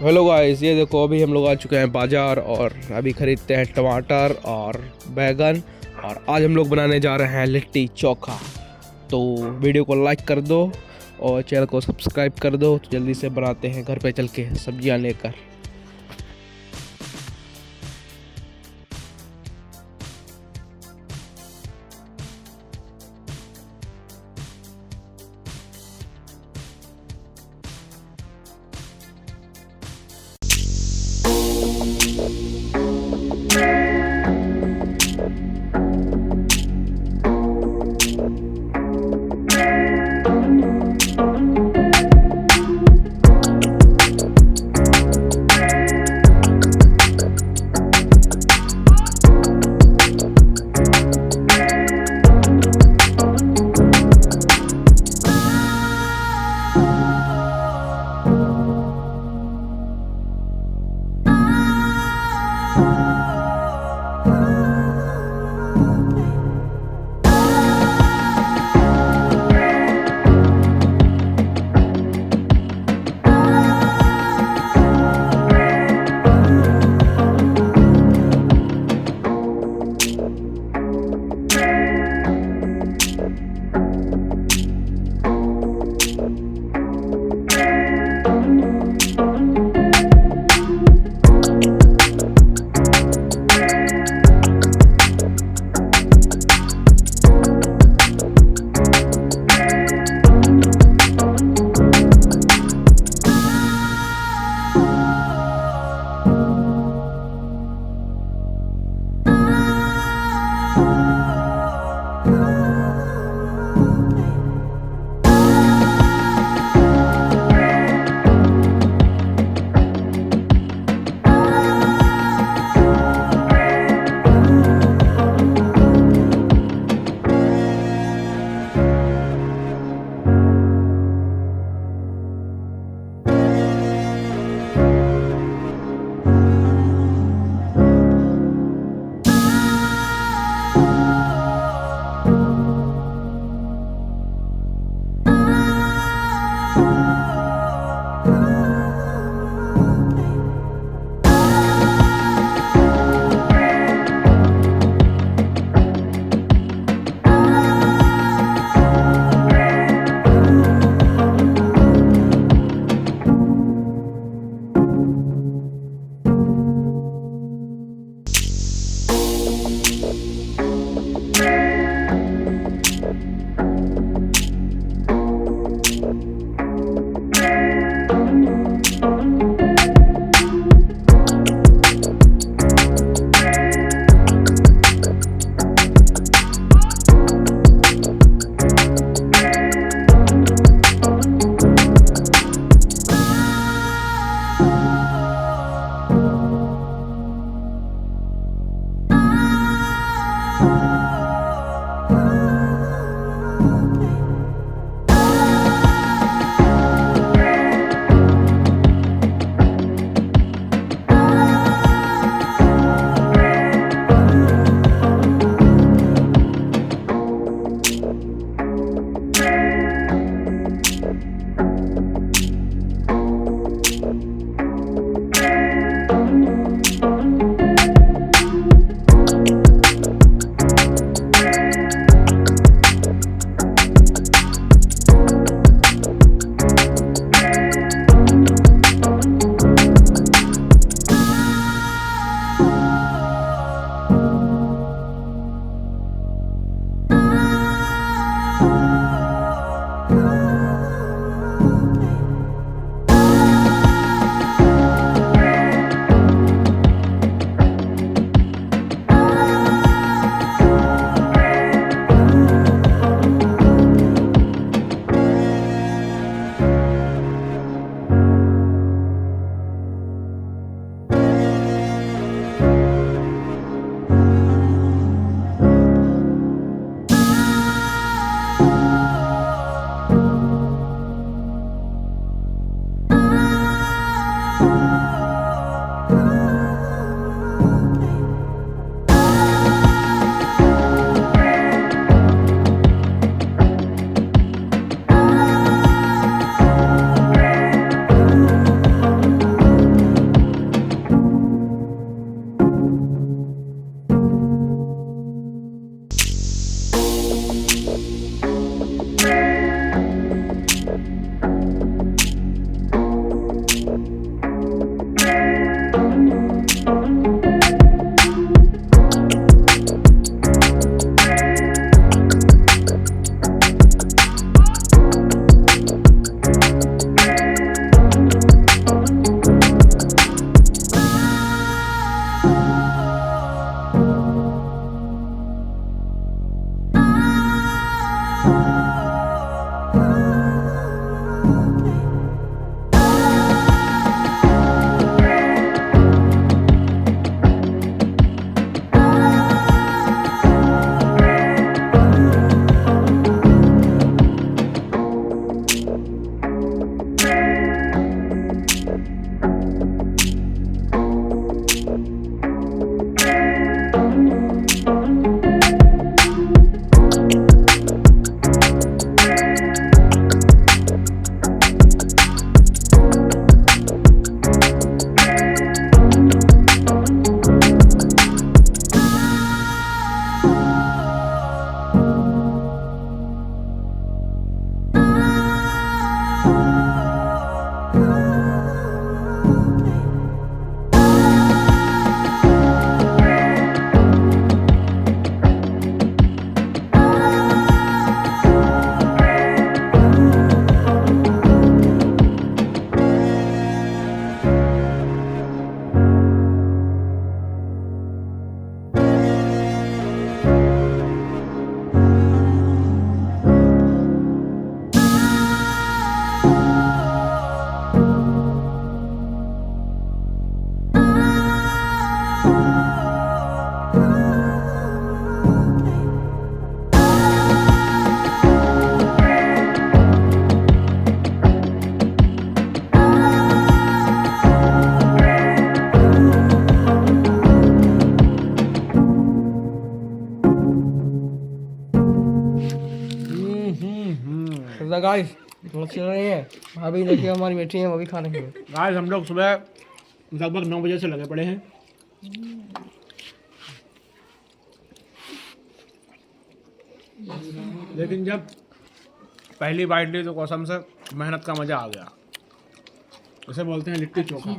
Hello guys, ये देखो अभी हम लोग आ चुके हैं बाज़ार और अभी ख़रीदते हैं टमाटर और बैगन। और आज हम लोग बनाने जा रहे हैं लिट्टी चोखा। तो वीडियो को लाइक कर दो और चैनल को सब्सक्राइब कर दो। तो जल्दी से बनाते हैं घर पे चल के सब्जियां लेकर। गाइस चल रही है भाभी, देखिए हमारी बेटी है वो भी खा रही है। गाइस हम लोग सुबह लगभग 9 बजे से लगे पड़े हैं। लेकिन जब पहली बाइट ली तो कसम से मेहनत का मजा आ गया। इसे बोलते हैं लिट्टी चोखा।